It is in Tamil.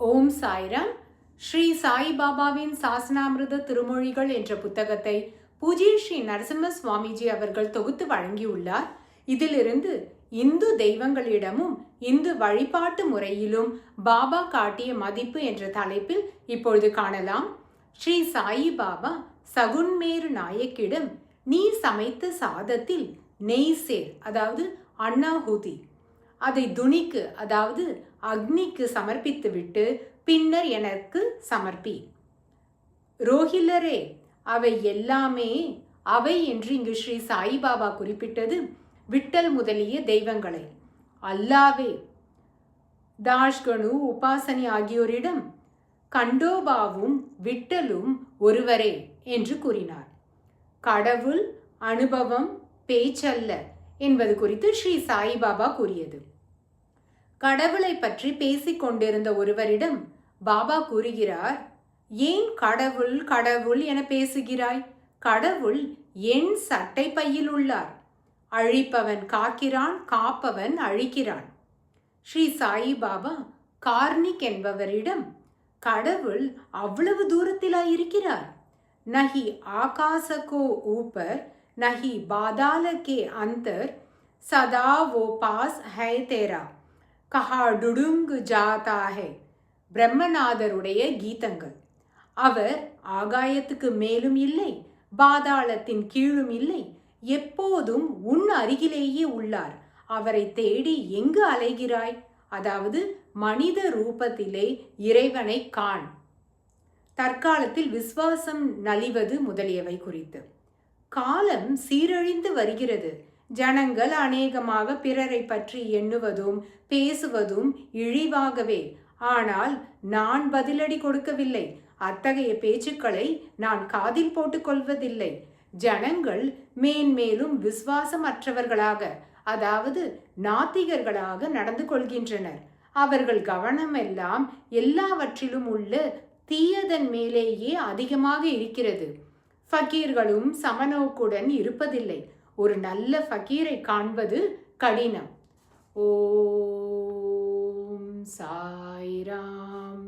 ஓம் சாய்ராம். ஸ்ரீ சாய் பாபாவின் சாசனாமிருத திருமொழிகள் என்ற புத்தகத்தை பூஜ்ய ஸ்ரீ நரசிம்ம சுவாமிஜி அவர்கள் தொகுத்து வழங்கியுள்ளார். இதிலிருந்து இந்து தெய்வங்களிடமும் இந்து வழிபாட்டு முறையிலும் பாபா காட்டிய மதிப்பு என்ற தலைப்பில் இப்பொழுது காணலாம். ஸ்ரீ சாயி பாபா சகுன்மேரு நாயக்கிடம் நீ சமைத்த சாதத்தில் நெய் சேர், அதாவது அன்னாஹூதி, அதை துணிக்கு, அதாவது அக்னிக்கு சமர்ப்பித்துவிட்டு பின்னர் எனக்கு சமர்ப்பி. ரோஹில்லரே, அவை எல்லாமே அவை என்று இங்கு ஸ்ரீ சாய்பாபா குறிப்பிட்டது விட்டல் முதலிய தெய்வங்களை. அல்லாவே தாஷ்கனு உபாசனி ஆகியோரிடம் கண்டோபாவும் விட்டலும் ஒருவரே என்று கூறினார். கடவுள் அனுபவம் பேச்சல்ல என்பது குறித்து ஸ்ரீ சாய்பாபா கூறியது. கடவுளை பற்றி பேசிக் கொண்டிருந்த ஒருவரிடம் பாபா கூறுகிறார், ஏன் கடவுள் கடவுள் என பேசுகிறாய்? கடவுள் என் சட்டை பையில் உள்ளார். அழிப்பவன் காக்கிறான், காப்பவன் அழிக்கிறான். ஸ்ரீ சாயிபாபா கார்னிக் என்பவரிடம் கடவுள் அவ்வளவு தூரத்திலா இருக்கிறார்? நஹி ஆகாசகோ ஊப்பர் நஹி பாதாலகே அந்தர் சதா வோ பாஸ் ஹை தேரா கஹா டுடுங்கு ஜாதா ஹை. பிரம்மநாதருடைய கீதங்கள். அவர் ஆகாயத்துக்கு மேலும் இல்லை, பாதாளத்தின் கீழும் இல்லை, எப்போதும் உன் அருகிலேயே உள்ளார். அவரை தேடி எங்கு அலைகிறாய்? அதாவது மனித ரூபத்திலே இறைவனை காண். தற்காலத்தில் விசுவாசம் நலிவது முதலியவை குறித்து. காலம் சீரழிந்து வருகிறது. ஜனங்கள் அநேகமாக பிறரை பற்றி எண்ணுவதும் பேசுவதும் இழிவாகவே. ஆனால் நான் பதிலடி கொடுக்கவில்லை. அத்தகைய பேச்சுக்களை நான் காதில் போட்டுக் கொள்வதில்லை. ஜனங்கள் மேன்மேலும் விசுவாசமற்றவர்களாக, அதாவது நாத்திகர்களாக நடந்து கொள்கின்றனர். அவர்கள் கவனமெல்லாம் எல்லாவற்றிலும் உள்ள தீயதன் மேலேயே அதிகமாக இருக்கிறது. ஃபக்கீர்களும் சமநோக்குடன் இருப்பதில்லை. ஒரு நல்ல ஃபக்கீரை காண்பது கடினம். ஓம் சாய்ராம்.